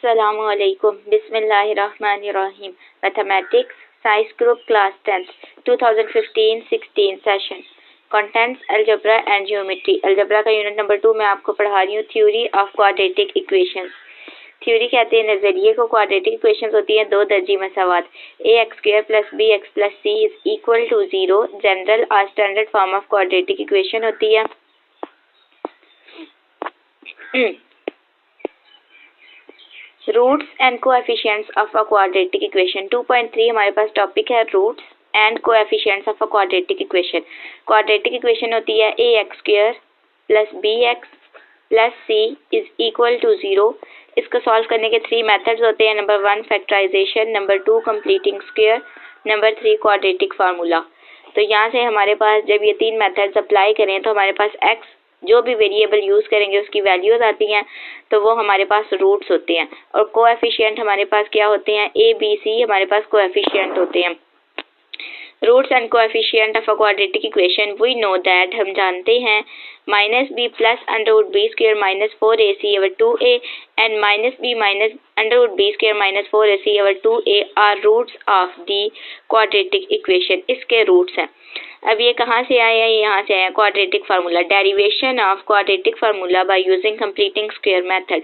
Assalamualaikum. Bismillahirrahmanirrahim. Mathematics, Science Group, Class 10th, 2015-16 session. Contents, Algebra and Geometry. Algebra का unit number 2 मैं आपको पढ़ा रही हूँ theory of quadratic equations. Theory कहते हैं नजरिए को. क्वाड्रेटिक इक्वेशंस होती हैं दो दर्जी मसावात. ax² + bx + c = 0. जनरल और standard form of quadratic equation होती है. Roots and coefficients of a quadratic equation. 2.3 हमारे पास टॉपिक है roots and coefficients of a quadratic equation. Quadratic equation होती है ax² + bx + c = 0. इसको सॉल्व करने के 3 मेथड्स होते हैं. Number 1 factorization, number 2 completing square, number 3 quadratic formula. तो यहाँ से हमारे पास जब ये 3 मेथड्स अप्लाई करें तो हमारे पास x जो भी वेरिएबल यूज़ करेंगे उसकी वैल्यूज आती हैं, तो वो हमारे पास रूट्स होते हैं. और कोएफिशिएंट हमारे पास क्या होते हैं, a b c हमारे पास कोएफिशिएंट होते हैं. Roots and coefficient of a quadratic equation. We know that हम जानते हैं -b + √b² - 4ac 2a and -b - √b² - 4ac 2a are roots of the quadratic equation. इसके रूट्स हैं. अब ये कहाँ से आए हैं, यहाँ से आया quadratic formula. Derivation of quadratic formula by using completing square method.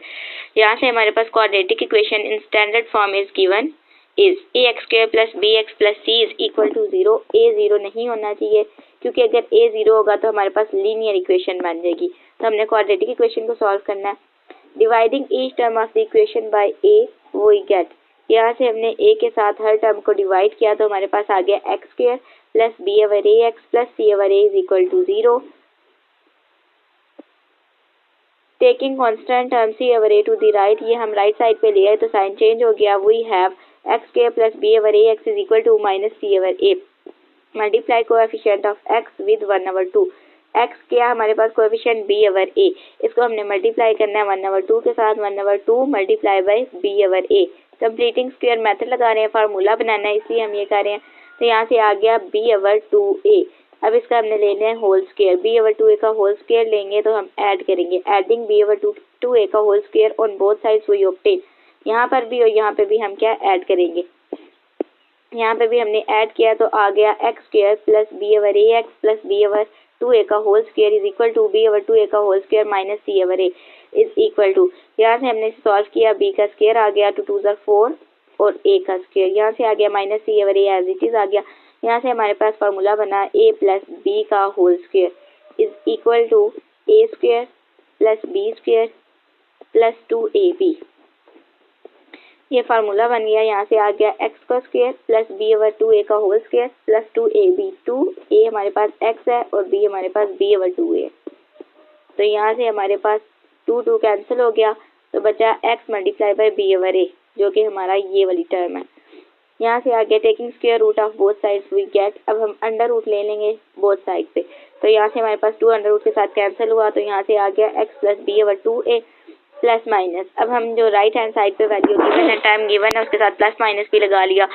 यहाँ से हमारे पास quadratic equation in standard form is given is ax² + bx + c = 0. a 0 नहीं होना चाहिए क्योंकि अगर a 0 होगा तो हमारे पास लीनियर इक्वेशन बन जाएगी. तो हमने क्वाड्रेटिक इक्वेशन को सॉल्व करना है. Dividing each term of the equation by a we get. यहाँ से हमने a के साथ हर टर्म को डिवाइड किया तो हमारे पास आ गया x² + b/ax + c/a = 0. Taking constant term c/a to the right, ये हम राइट साइड पे ले आए तो साइन चेंज हो गया. We have x² + b/ax = -c/a. Multiply coefficient of x with 1/2. x क्या हमारे पास कोएफिशिएंट b/a, इसको हमने मल्टीप्लाई करना है 1/2 के साथ. 1/2 multiply by b/a. Completing square method लगा रहे हैं, फार्मूला बनाना है इसलिए हम ये कर रहे हैं. तो यहाँ से आ गया b/2a. अब इसका हमने ले लिया होल स्क्वायर. b/2a का होल स्क्वायर लेंगे तो हम ऐड करेंगे. एडिंग b/2a का whole square on both sides we obtain. यहाँ पर भी और यहाँ पे भी हम क्या ऐड करेंगे. यहाँ पे भी हमने ऐड किया तो आ गया x² + b/ax + b/2a का होल स्क्वायर = b/2a का होल स्क्वायर - c/a = यहाँ से हमने सॉल्व किया. b का स्क्वायर आ गया 2 2 4 और a का स्क्वायर यहाँ से आ गया -c/a एज इट इज आ गया. यहाँ से हमारे पास फार्मूला बना a + b का whole square = a² + b² + 2ab. ये फार्मूला बन गया. यहाँ से आ गया x का स्क्वायर + b/2a का होल स्क्वायर + 2ab. 2a हमारे पास x है और b हमारे पास b/2a है. तो यहाँ से हमारे पास 2 2 कैंसिल हो गया तो बचा x × b/a जो कि हमारा ये वाली टर्म है. यहाँ से आ गया taking square root of both sides we get. अब हम अंडर रूट ले लेंगे बोथ साइड पे. तो यहाँ से हमारे पास 2 अंडर रूट के साथ कैंसिल हुआ तो यहाँ से आ गया x + b/2a प्लस माइनस. अब हम जो राइट हैंड साइड पे वैल्यू गिवन है, टाइम गिवन है, उसके साथ प्लस माइनस भी लगा लिया.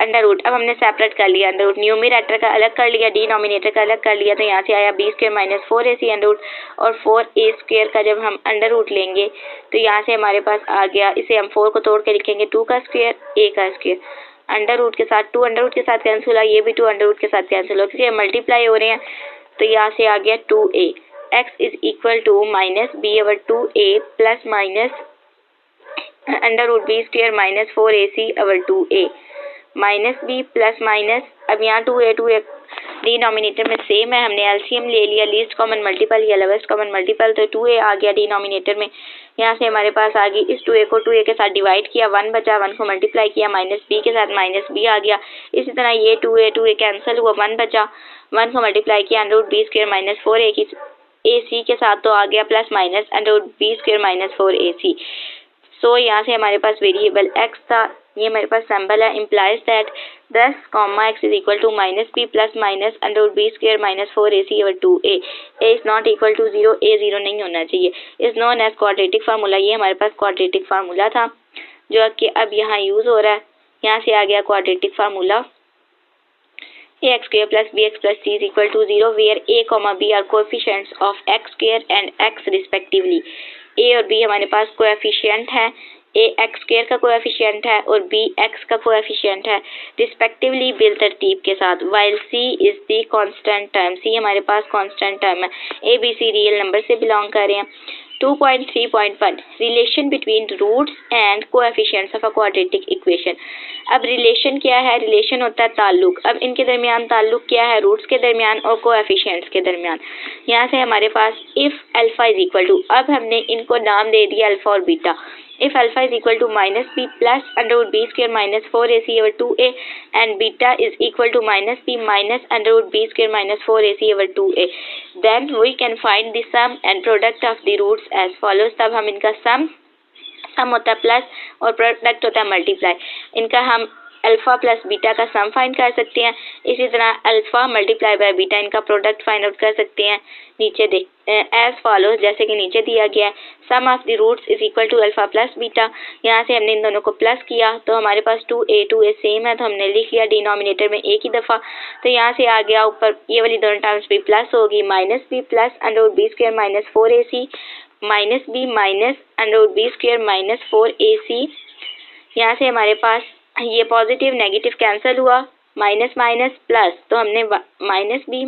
अंडर रूट अब हमने सेपरेट कर लिया. अंडर रूट न्यूमरेटर का अलग कर लिया, डिनोमिनेटर का अलग कर लिया. तो यहाँ से आया b² - 4ac अंडर रूट और 4a² का जब हम अंडर रूट लेंगे तो यहाँ से हमारे पास आ गया. इसे हम 4 को तोड़ के लिखेंगे 2 का स्क्वायर a का स्क्वायर. अंडर रूट के साथ 2 अंडर रूट के साथ कैंसिल हुआ, ये भी 2 अंडर रूट के साथ कैंसिल हुआ क्योंकि मल्टीप्लाई हो रहे हैं. तो यहाँ से आ गया 2a. x = -b/2a plus minus under root b² - 4ac 2a -b plus minus. अब यहाँ 2a डिनोमिनेटर में सेम है, हमने एलसीएम ले लिया, लीस्ट कॉमन मल्टीपल या लोवेस्ट कॉमन मल्टीपल. तो 2a आ गया डिनोमिनेटर में. यहाँ से हमारे पास आ गई. इस 2a को 2a के साथ डिवाइड किया, 1 बचा, 1 को मल्टीप्लाई किया, -b के साथ -b आ गया. इसी तरह ये 2a कैंसिल हुआ, 1 बचा, 1 को मल्टीप्लाई किया अंडर रूट b² - 4ac के साथ तो आ गया plus minus under root b² - 4ac. So यहाँ से हमारे पास वेरिएबल x था, ये हमारे पास सिंबल है. Implies that x = -b plus minus under root b² - 4ac 2a. a is not equal to 0. a 0 नहीं होना चाहिए. Is known as quadratic formula. ये हमारे पास क्वाड्रेटिक फार्मूला था जो कि अब यहाँ यूज हो रहा है. यहाँ से आ गया quadratic formula ax² + bx + c = 0 where a, b are coefficients of x² and x respectively. a और b हमारे पास कोएफिशिएंट हैं ए एक्स स्क्वायर का कोएफिशिएंट है और बी एक्स का कोएफिशिएंट है रिस्पेक्टिवली बिल तरतीब के साथ, while C is the constant term, C हमारे पास कांस्टेंट टर्म है, A B C real number से बिलोंग कर रहे हैं। 2.3.1 relation between roots and coefficients of a quadratic equation. अब रिलेशन क्या है? रिलेशन होता है ताल्लुक। अब इनके दरमियान ताल्लुक क्या है? रूट्स के दरमियान और कोएफिशिएंट्स के दरमियान। यहाँ से हमारे पास if alpha is equal to, अब हमने इनको नाम दे दिया अल्फा और beta. if alpha is equal to minus b plus under root b square minus 4ac over 2a and beta is equal to minus b minus under root b square minus 4ac over 2a, then we can find the sum and product of the roots as follows। तब हम इनका सम होता है plus और product होता है multiply. इनका हम अल्फा प्लस बीटा का सम फाइंड कर सकते हैं। इसी तरह अल्फा मल्टीप्लाई बाय बीटा इनका प्रोडक्ट फाइंड आउट कर सकते हैं। नीचे देख एज फॉलोज, जैसे कि नीचे दिया गया है, sum of the roots is equal to alpha plus beta. यहाँ से हमने इन दोनों को प्लस किया तो हमारे पास 2a सेम है तो हमने लिख लिया डिनोमिनेटर में एक ही दफ़ा। तो यहाँ से आ गया ऊपर ये वाली दोनों टर्म्स भी प्लस होगी, minus B plus under root B square minus 4ac minus B minus under root B square minus 4ac। यहाँ से हमारे पास ये पॉजिटिव नेगेटिव कैंसिल हुआ, माइनस माइनस प्लस, तो हमने minus B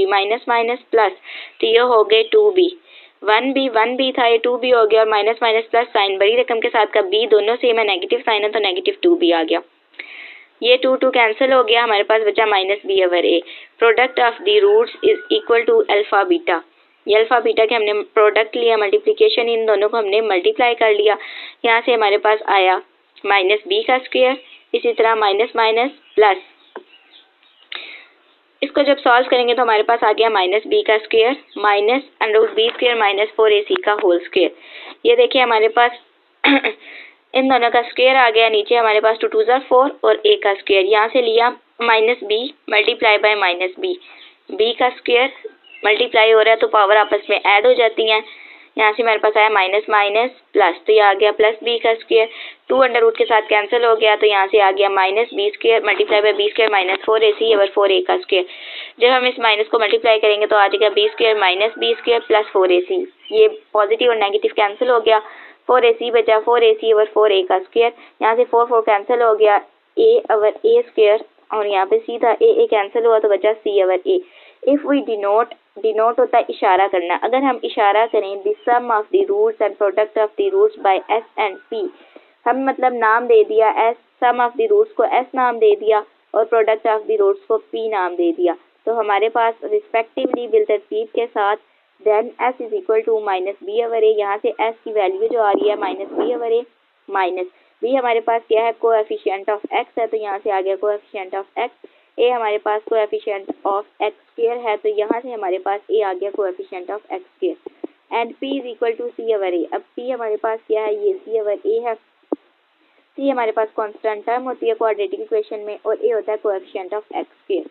minus minus plus, तो ये हो गए 2b। 1b था, ये 2b हो गया और माइनस माइनस प्लस साइन बड़ी रकम के साथ का b दोनों सेम है, नेगेटिव साइन है तो नेगेटिव 2b आ गया। ये 2 कैंसिल हो गया, हमारे पास बचा minus B over A. Product of the roots is equal to alpha beta. ये अल्फा बीटा के हमने प्रोडक्ट लिया, मल्टीप्लिकेशन इन दोनों को हमने मल्टीप्लाई कर लिया। यहाँ से हमारे पास आया माइनस बी का स्क्वायर, इसी तरह माइनस माइनस प्लस। इसको जब सॉल्व करेंगे तो हमारे पास आ गया माइनस बी का square minus under root B square minus 4ac का होल स्क्वायर। ये देखिए हमारे पास इन दोनों का स्क्वायर आ गया। नीचे हमारे पास 2 2 4 और a का स्क्वायर। यहाँ से लिया minus B multiply by minus B का स्क्वायर मल्टीप्लाई हो रहा है तो पावर आपस में ऐड हो जाती हैं। यहाँ से हमारे पास आया माइनस माइनस प्लस, तो ये आ गया प्लस बी का स्क्वायर। 2 अंडर रूट के साथ कैंसिल हो गया तो यहाँ से आ गया minus B square multiply by B square minus 4ac over 4a का स्क्वायर। जब हम इस माइनस को मल्टीप्लाई करेंगे तो आ जाएगा B square minus B square plus 4ac। ये पॉजिटिव और नेगेटिव कैंसिल हो गया, 4ac बचा 4ac ओवर 4a का स्क्वायर। यहाँ से 4 कैंसिल हो गया, a ओवर a स्क्वायर और यहाँ पे सीधा a कैंसिल हुआ तो बचा c over a। If we denote होता है इशारा करना। अगर हम इशारा करें the sum of the roots and product of the roots by s and p, हम मतलब नाम दे दिया s, sum of the roots को s नाम दे दिया और प्रोडक्ट ऑफ द रूट्स को p नाम दे दिया, तो हमारे पास रिस्पेक्टिवली बिलतरतीब के साथ then s is equal to minus B over A. यहाँ से s की वैल्यू जो आ रही है minus B over A, minus b हमारे पास क्या है कोएफिशिएंट ऑफ x है तो यहाँ से आ गया कोएफिशिएंट ऑफ x। a हमारे पास कोएफिशिएंट ऑफ x स्क्वायर है तो यहाँ से हमारे पास a आ गया coefficient of x square. And p is equal to c over a। अब p हमारे पास क्या है, ये c ओवर a है। c हमारे पास कांस्टेंट टर्म होती है क्वाड्रेटिक इक्वेशन में और a होता है कोएफिशिएंट ऑफ x स्क्वायर।